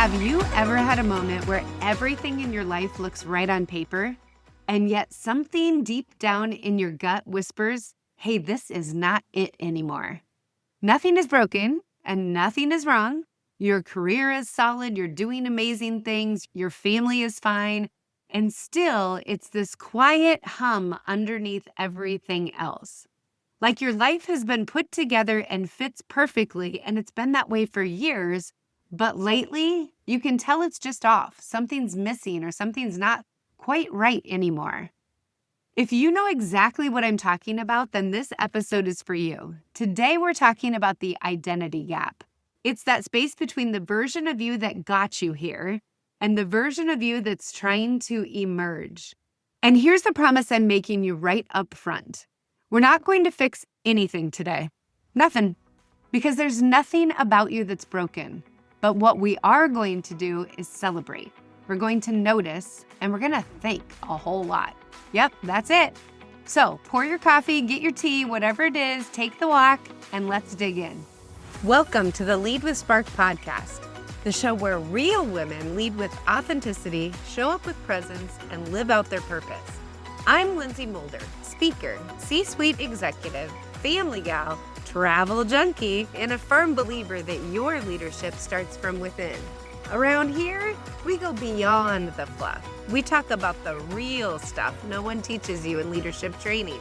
Have you ever had a moment where everything in your life looks right on paper, and yet something deep down in your gut whispers, hey, this is not it anymore? Nothing is broken and nothing is wrong. Your career is solid, you're doing amazing things, your family is fine, and still it's this quiet hum underneath everything else. Like your life has been put together and fits perfectly, and it's been that way for years, but lately you can tell it's just off. Something's missing or something's not quite right anymore. If you know exactly what I'm talking about, then this episode is for you. Today we're talking about the identity gap. It's that space between the version of you that got you here and the version of you that's trying to emerge. And here's the promise I'm making you right up front. We're not going to fix anything today. Nothing. Because there's nothing about you that's broken. But what we are going to do is celebrate. We're going to notice, and we're going to think a whole lot. Yep, that's it. So pour your coffee, get your tea, whatever it is, take the walk, and let's dig in. Welcome to the Lead with Spark podcast, the show where real women lead with authenticity, show up with presence, and live out their purpose. I'm Lynsey Mulder, speaker, C-suite executive, family gal, travel junkie, and a firm believer that your leadership starts from within. Around here, we go beyond the fluff. We talk about the real stuff no one teaches you in leadership training.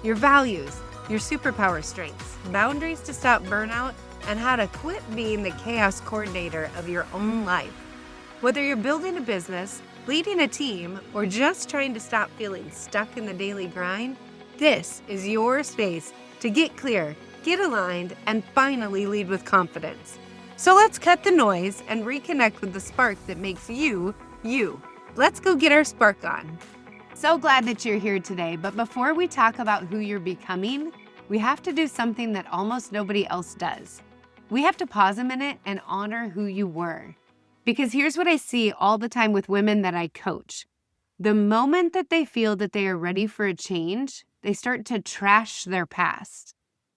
Your values, your superpower strengths, boundaries to stop burnout, and how to quit being the chaos coordinator of your own life. Whether you're building a business, leading a team, or just trying to stop feeling stuck in the daily grind, this is your space to get clear, get aligned, and finally lead with confidence. So let's cut the noise and reconnect with the spark that makes you, you. Let's go get our spark on. So glad that you're here today, but before we talk about who you're becoming, we have to do something that almost nobody else does. We have to pause a minute and honor who you were. Because here's what I see all the time with women that I coach. The moment that they feel that they are ready for a change, they start to trash their past.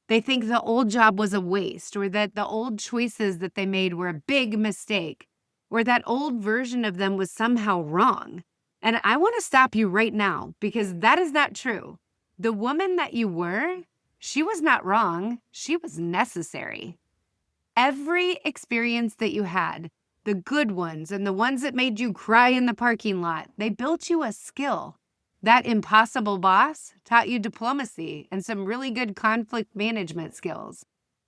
They think the old job was a waste, or that the old choices that they made were a big mistake, or that old version of them was somehow wrong. And I want to stop you right now because that is not true. The woman that you were, she was not wrong. She was necessary. Every experience that you had, the good ones and the ones that made you cry in the parking lot, they built you a skill. That impossible boss taught you diplomacy and some really good conflict management skills.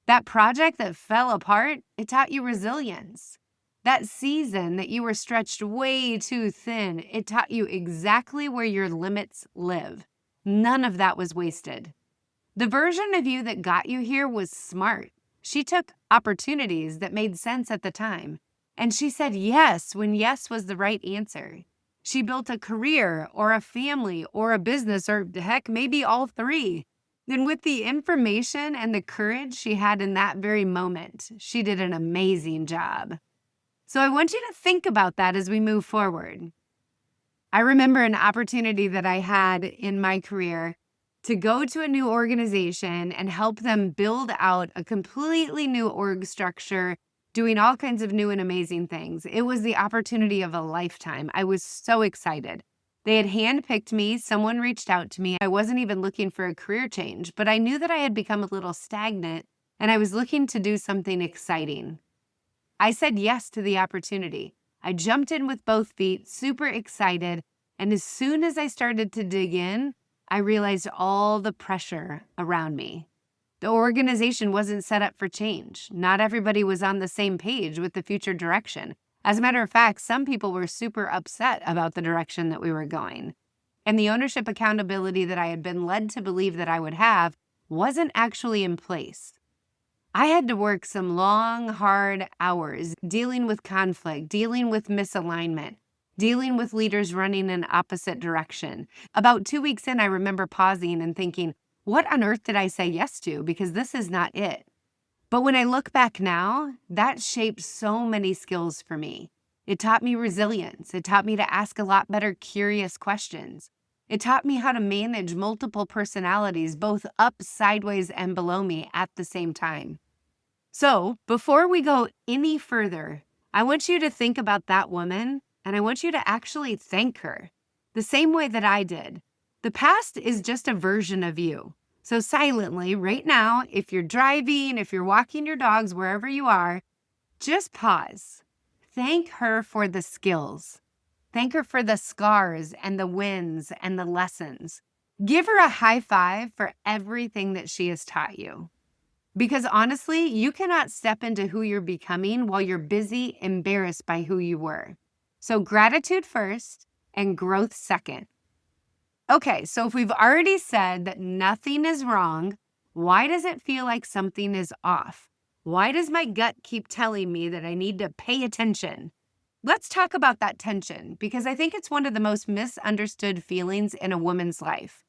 That project that fell apart, it taught you resilience. That season that you were stretched way too thin, it taught you exactly where your limits live. None of that was wasted. The version of you that got you here was smart. She took opportunities that made sense at the time. And she said yes when yes was the right answer. She built a career or a family or a business or heck, maybe all three. Then with the information and the courage she had in that very moment, she did an amazing job. So I want you to think about that as we move forward. I remember an opportunity that I had in my career to go to a new organization and help them build out a completely new org structure, doing all kinds of new and amazing things. It was the opportunity of a lifetime. I was so excited. They had handpicked me. Someone reached out to me. I wasn't even looking for a career change, but I knew that I had become a little stagnant and I was looking to do something exciting. I said yes to the opportunity. I jumped in with both feet, super excited. And as soon as I started to dig in, I realized all the pressure around me. The organization wasn't set up for change. Not everybody was on the same page with the future direction. As a matter of fact, some people were super upset about the direction that we were going. And the ownership accountability that I had been led to believe that I would have wasn't actually in place. I had to work some long, hard hours dealing with conflict, dealing with misalignment, dealing with leaders running in opposite direction. About 2 weeks in, I remember pausing and thinking, what on earth did I say yes to? Because this is not it. But when I look back now, that shaped so many skills for me. It taught me resilience. It taught me to ask a lot better curious questions. It taught me how to manage multiple personalities, both up, sideways, and below me at the same time. So before we go any further, I want you to think about that woman, and I want you to actually thank her the same way that I did. The past is just a version of you. So silently, right now, if you're driving, if you're walking your dogs, wherever you are, just pause. Thank her for the skills. Thank her for the scars and the wins and the lessons. Give her a high five for everything that she has taught you. Because honestly, you cannot step into who you're becoming while you're busy, embarrassed by who you were. So gratitude first and growth second. Okay, so if we've already said that nothing is wrong, why does it feel like something is off? Why does my gut keep telling me that I need to pay attention? Let's talk about that tension, because I think it's one of the most misunderstood feelings in a woman's life.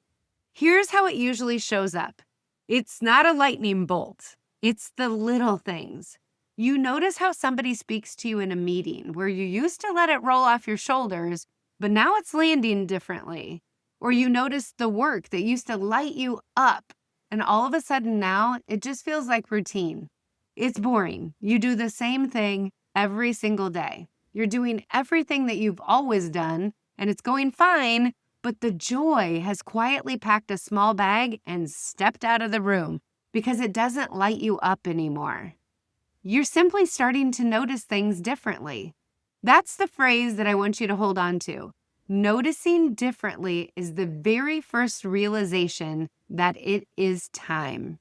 Here's how it usually shows up. It's not a lightning bolt. It's the little things. You notice how somebody speaks to you in a meeting where you used to let it roll off your shoulders, but now it's landing differently. Or you notice the work that used to light you up, and all of a sudden now it just feels like routine. It's boring. You do the same thing every single day. You're doing everything that you've always done, and it's going fine, but the joy has quietly packed a small bag and stepped out of the room because it doesn't light you up anymore. You're simply starting to notice things differently. That's the phrase that I want you to hold on to. Noticing differently is the very first realization that it is time.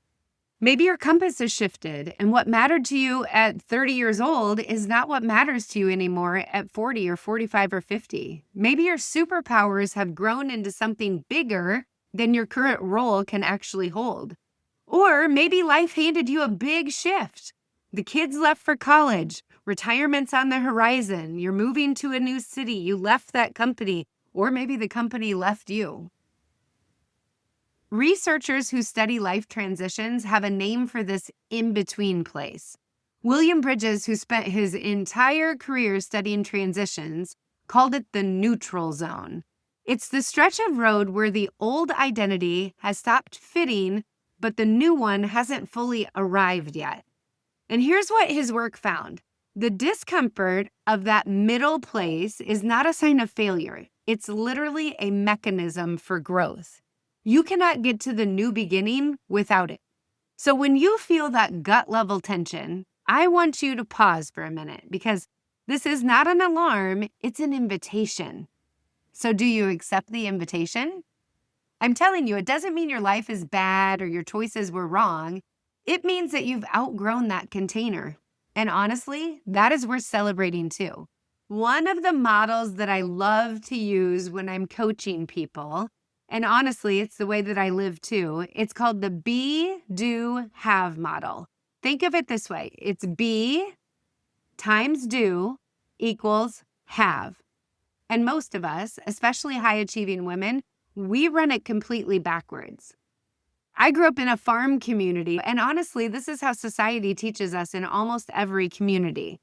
Maybe your compass has shifted, and what mattered to you at 30 years old is not what matters to you anymore at 40 or 45 or 50. Maybe your superpowers have grown into something bigger than your current role can actually hold. Or maybe life handed you a big shift. The kids left for college, retirement's on the horizon, you're moving to a new city, you left that company, or maybe the company left you. Researchers who study life transitions have a name for this in-between place. William Bridges, who spent his entire career studying transitions, called it the neutral zone. It's the stretch of road where the old identity has stopped fitting, but the new one hasn't fully arrived yet. And here's what his work found. The discomfort of that middle place is not a sign of failure. It's literally a mechanism for growth. You cannot get to the new beginning without it. So when you feel that gut level tension, I want you to pause for a minute because this is not an alarm, it's an invitation. So do you accept the invitation? I'm telling you, it doesn't mean your life is bad or your choices were wrong. It means that you've outgrown that container. And honestly, that is worth celebrating too. One of the models that I love to use when I'm coaching people, and honestly, it's the way that I live too, it's called the be, do, have model. Think of it this way. It's be times do equals have. And most of us, especially high-achieving women, we run it completely backwards. I grew up in a farm community, and honestly, this is how society teaches us in almost every community.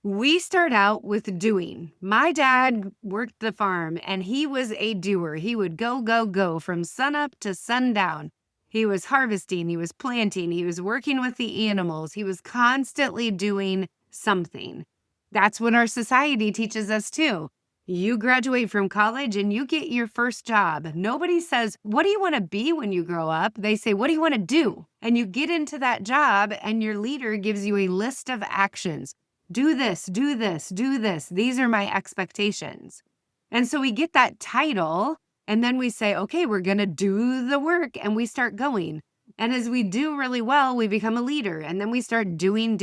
We start out with doing. My dad worked the farm, and he was a doer. He would go, go, go from sunup to sundown. He was harvesting, he was planting, he was working with the animals. He was constantly doing something. That's what our society teaches us too. You graduate from college and you get your first job. Nobody says, what do you want to be when you grow up? They say, what do you want to do? And you get into that job and your leader gives you a list of actions. Do this, do this, do this. These are my expectations. And so we get that title and then we say, okay, we're going to do the work, and we start going. And as we do really well, we become a leader, and then we start doing.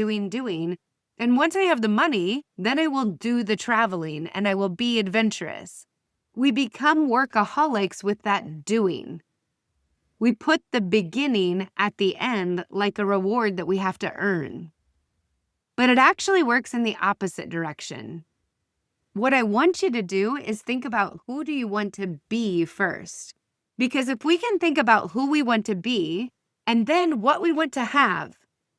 And once I have the money, then I will do the traveling and I will be adventurous. We become workaholics with that doing. We put the beginning at the end like a reward that we have to earn. But it actually works in the opposite direction. What I want you to do is think about who do you want to be first. Because if we can think about who we want to be and then what we want to have,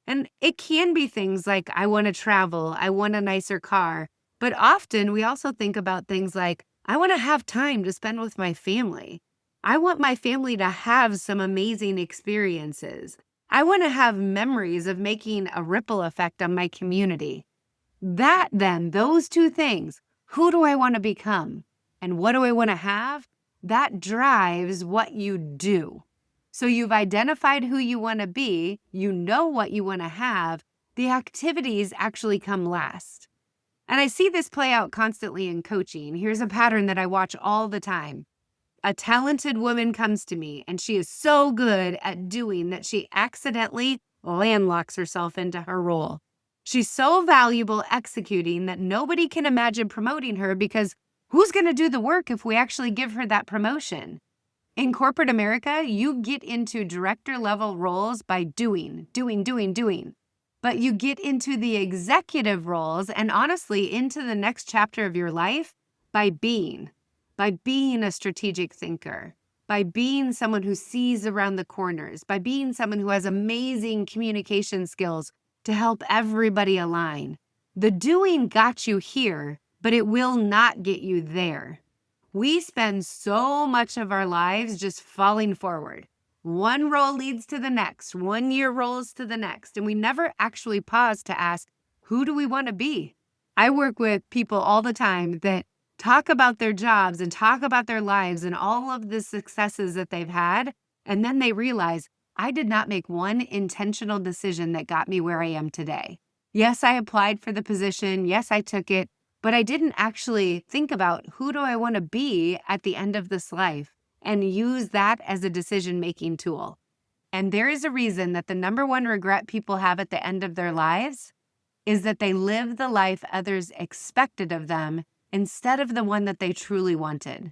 and it can be things like, I want to travel, I want a nicer car. But often we also think about things like, I want to have time to spend with my family. I want my family to have some amazing experiences. I want to have memories of making a ripple effect on my community. Those two things, who do I want to become and what do I want to have? That drives what you do. So you've identified who you want to be, you know what you want to have, the activities actually come last. And I see this play out constantly in coaching. Here's a pattern that I watch all the time. A talented woman comes to me and she is so good at doing that she accidentally landlocks herself into her role. She's so valuable executing that nobody can imagine promoting her because who's going to do the work if we actually give her that promotion? In corporate America, you get into director level roles by doing. But you get into the executive roles and honestly into the next chapter of your life by being a strategic thinker, by being someone who sees around the corners, by being someone who has amazing communication skills to help everybody align. The doing got you here, but it will not get you there. We spend so much of our lives just falling forward. One role leads to the next, 1 year rolls to the next, and we never actually pause to ask, who do we want to be? I work with people all the time that talk about their jobs and talk about their lives and all of the successes that they've had, and then they realize, I did not make one intentional decision that got me where I am today. Yes, I applied for the position. Yes, I took it, but I didn't actually think about who do I want to be at the end of this life and use that as a decision-making tool. And there is a reason that the number one regret people have at the end of their lives is that they live the life others expected of them instead of the one that they truly wanted.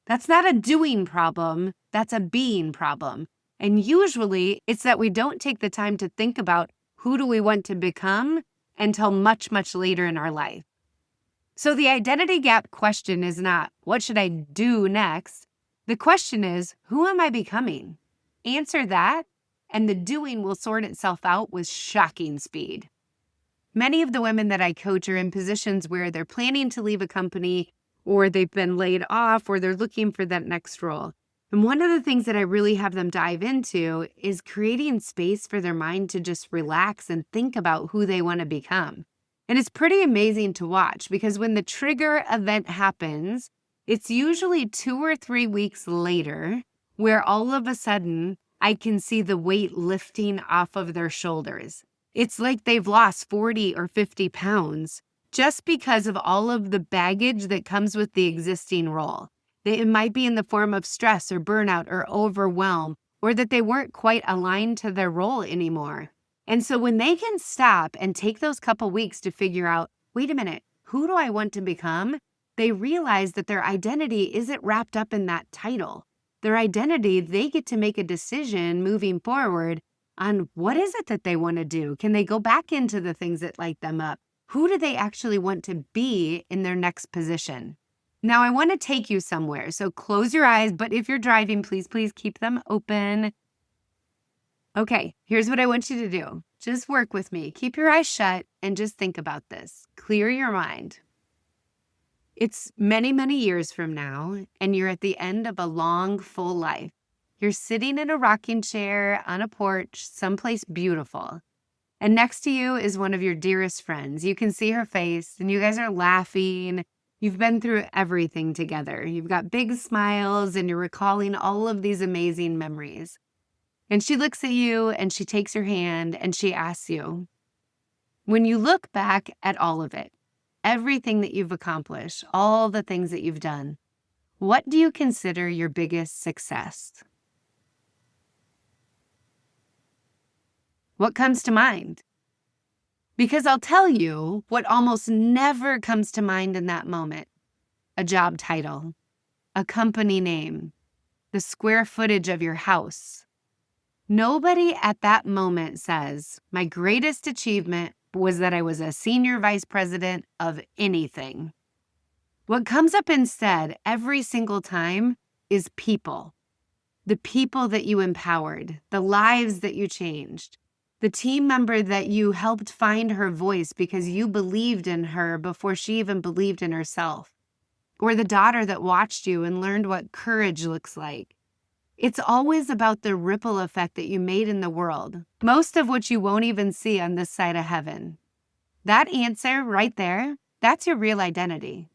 That's not a doing problem, that's a being problem. And usually it's that we don't take the time to think about who do we want to become until much, much later in our life. So the identity gap question is not, what should I do next? The question is, who am I becoming? Answer that, and the doing will sort itself out with shocking speed. Many of the women that I coach are in positions where they're planning to leave a company, or they've been laid off, or they're looking for that next role. And one of the things that I really have them dive into is creating space for their mind to just relax and think about who they want to become. And it's pretty amazing to watch because when the trigger event happens, it's usually 2 or 3 weeks later where all of a sudden I can see the weight lifting off of their shoulders. It's like they've lost 40 or 50 pounds just because of all of the baggage that comes with the existing role. It might be in the form of stress or burnout or overwhelm, or that they weren't quite aligned to their role anymore. And so when they can stop and take those couple weeks to figure out, wait a minute, who do I want to become? They realize that their identity isn't wrapped up in that title. Their identity, they get to make a decision moving forward on what is it that they want to do? Can they go back into the things that light them up? Who do they actually want to be in their next position? Now, I want to take you somewhere, so close your eyes, but if you're driving, please keep them open. Okay, here's what I want you to do. Just work with me. Keep your eyes shut and just think about this. Clear your mind. It's many, many years from now, and you're at the end of a long, full life. You're sitting in a rocking chair on a porch, someplace beautiful. And next to you is one of your dearest friends. You can see her face, and you guys are laughing. You've been through everything together. You've got big smiles, and you're recalling all of these amazing memories. And she looks at you, and she takes your hand, and she asks you, when you look back at all of it, everything that you've accomplished, all the things that you've done, what do you consider your biggest success? What comes to mind? Because I'll tell you what almost never comes to mind in that moment. A job title, a company name, the square footage of your house. Nobody at that moment says, my greatest achievement was that I was a senior vice president of anything. What comes up instead every single time is people. The people that you empowered, the lives that you changed. The team member that you helped find her voice because you believed in her before she even believed in herself. Or the daughter that watched you and learned what courage looks like. It's always about the ripple effect that you made in the world, most of which you won't even see on this side of heaven. That answer right there, that's your real identity.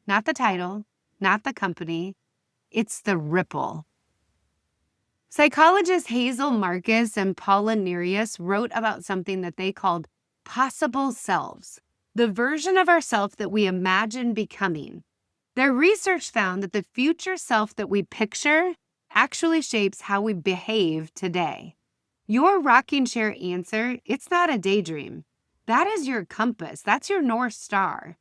Not the title, not the company. It's the ripple. Psychologists Hazel Marcus and Paula Nereus wrote about something that they called possible selves, the version of ourself that we imagine becoming. Their research found that the future self that we picture actually shapes how we behave today. Your rocking chair answer, it's not a daydream. That is your compass. That's your North Star.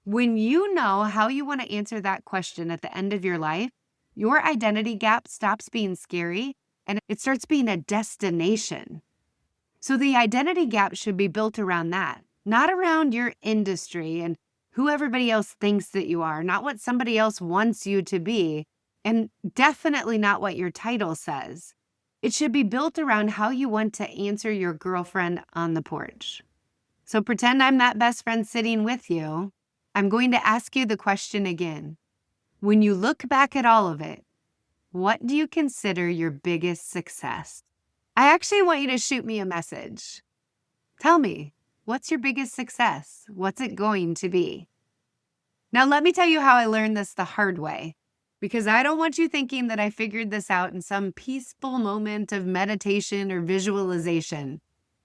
When you know how you want to answer that question at the end of your life, your identity gap stops being scary and it starts being a destination. So the identity gap should be built around that, not around your industry and who everybody else thinks that you are, not what somebody else wants you to be, and definitely not what your title says. It should be built around how you want to answer your girlfriend on the porch. So pretend I'm that best friend sitting with you. I'm going to ask you the question again. When you look back at all of it, what do you consider your biggest success? I actually want you to shoot me a message. Tell me, what's your biggest success? What's it going to be? Now, let me tell you how I learned this the hard way, because I don't want you thinking that I figured this out in some peaceful moment of meditation or visualization.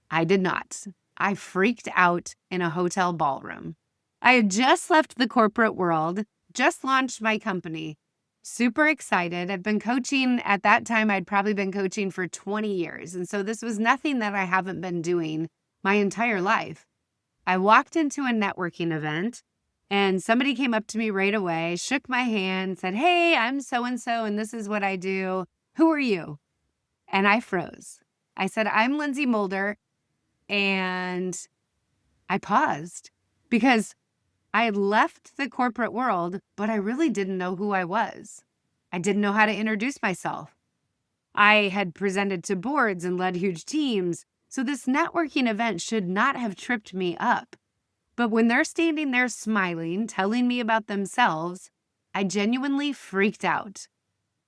I did not. I freaked out in a hotel ballroom. I had just left the corporate world, just launched my company, super excited. I've been coaching at that time. I'd probably been coaching for 20 years. And so this was nothing that I haven't been doing my entire life. I walked into a networking event and somebody came up to me right away, shook my hand, said, "Hey, I'm so-and-so, and this is what I do. Who are you?" And I froze. I said, "I'm Lynsey Mulder." And I paused because I had left the corporate world, but I really didn't know who I was. I didn't know how to introduce myself. I had presented to boards and led huge teams, so this networking event should not have tripped me up. But when they're standing there smiling, telling me about themselves, I genuinely freaked out.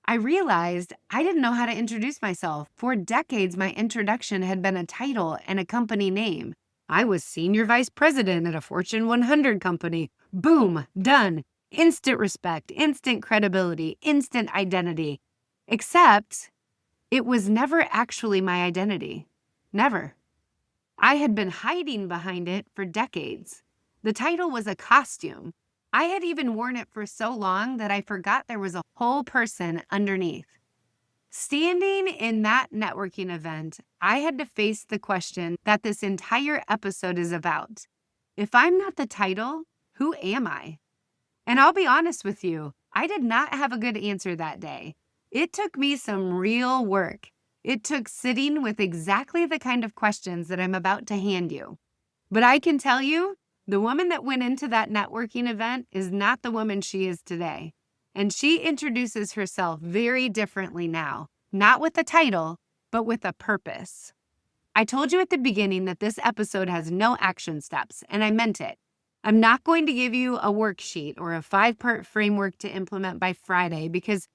I realized I didn't know how to introduce myself. For decades, my introduction had been a title and a company name. I was senior vice president at a Fortune 100 company. Boom, done. Instant respect, instant credibility, instant identity. Except it was never actually my identity. Never. I had been hiding behind it for decades. The title was a costume. I had even worn it for so long that I forgot there was a whole person underneath. Standing in that networking event, I had to face the question that this entire episode is about. If I'm not the title, who am I? And I'll be honest with you, I did not have a good answer that day. It took me some real work. It took sitting with exactly the kind of questions that I'm about to hand you. But I can tell you, the woman that went into that networking event is not the woman she is today. And she introduces herself very differently now, not with a title, but with a purpose. I told you at the beginning that this episode has no action steps, and I meant it. I'm not going to give you a worksheet or a 5-part framework to implement by Friday because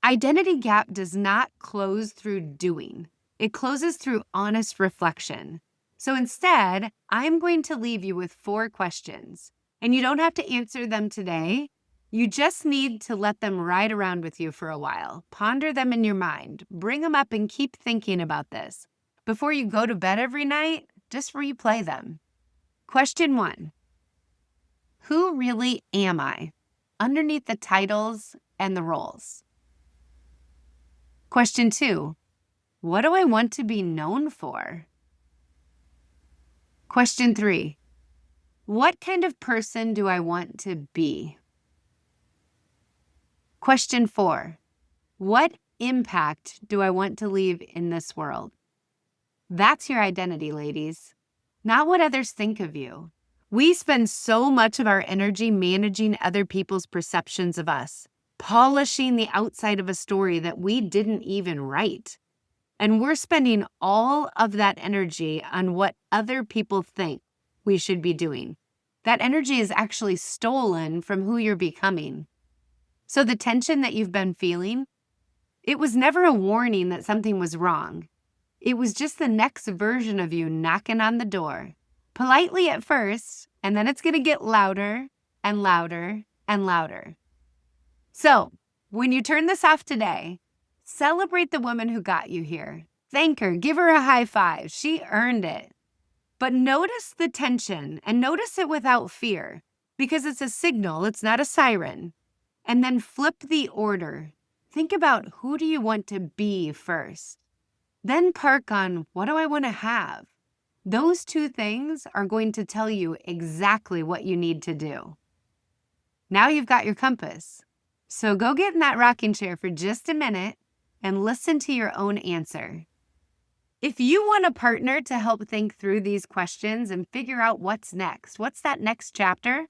identity gap does not close through doing. It closes through honest reflection. So instead, I'm going to leave you with 4 questions, and you don't have to answer them today. You just need to let them ride around with you for a while. Ponder them in your mind. Bring them up and keep thinking about this. Before you go to bed every night, just replay them. Question 1. Who really am I underneath the titles and the roles? Question 2. What do I want to be known for? Question 3. What kind of person do I want to be? Question 4. What impact do I want to leave in this world? That's your identity, ladies. Not what others think of you. We spend so much of our energy managing other people's perceptions of us, polishing the outside of a story that we didn't even write. And we're spending all of that energy on what other people think we should be doing. That energy is actually stolen from who you're becoming. So the tension that you've been feeling, it was never a warning that something was wrong. It was just the next version of you knocking on the door, politely at first, and then it's going to get louder and louder and louder. So when you turn this off today, celebrate the woman who got you here. Thank her. Give her a high five. She earned it. But notice the tension and notice it without fear because it's a signal. It's not a siren. And then flip the order. Think about who do you want to be first. Then park on what do I want to have. Those two things are going to tell you exactly what you need to do. Now you've got your compass. So go get in that rocking chair for just a minute and listen to your own answer. If you want a partner to help think through these questions and figure out what's next, what's that next chapter?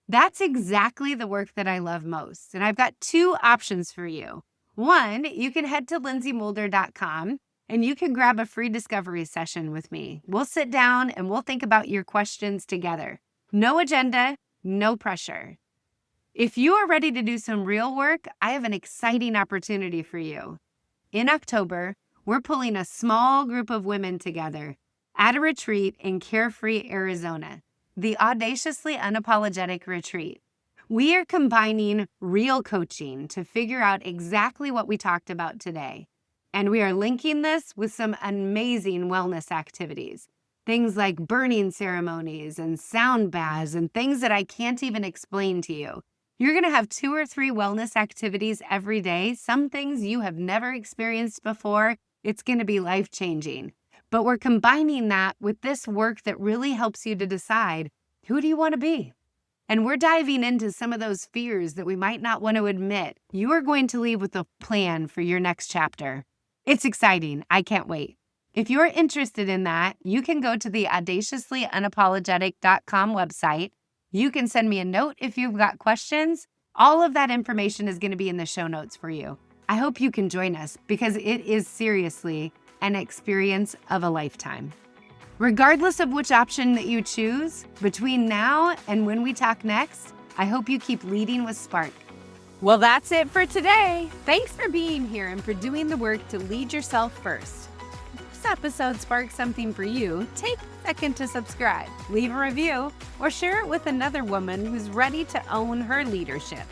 That's exactly the work that I love most. And I've got two options for you. One, you can head to lynseymoulder.com and you can grab a free discovery session with me. We'll sit down and we'll think about your questions together. No agenda, no pressure. If you are ready to do some real work, I have an exciting opportunity for you. In October, we're pulling a small group of women together at a retreat in Carefree, Arizona, the Audaciously Unapologetic Retreat. We are combining real coaching to figure out exactly what we talked about today. And we are linking this with some amazing wellness activities. Things like burning ceremonies and sound baths and things that I can't even explain to you. You're going to have 2 or 3 wellness activities every day, some things you have never experienced before. It's going to be life-changing. But we're combining that with this work that really helps you to decide, who do you want to be? And we're diving into some of those fears that we might not want to admit. You are going to leave with a plan for your next chapter. It's exciting. I can't wait. If you're interested in that, you can go to the audaciouslyunapologetic.com website. You can send me a note if you've got questions. All of that information is going to be in the show notes for you. I hope you can join us because it is seriously an experience of a lifetime. Regardless of which option that you choose, between now and when we talk next, I hope you keep leading with spark. Well, that's it for today. Thanks for being here and for doing the work to lead yourself first. If this episode sparked something for you, take a second to subscribe, leave a review, or share it with another woman who's ready to own her leadership.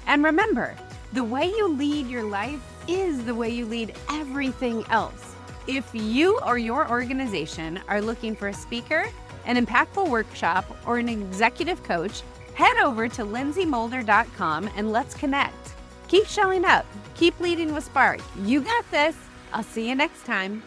And remember, the way you lead your life is the way you lead everything else. If you or your organization are looking for a speaker, an impactful workshop, or an executive coach, head over to lynseymoulder.com and let's connect. Keep showing up. Keep leading with spark. You got this. I'll see you next time.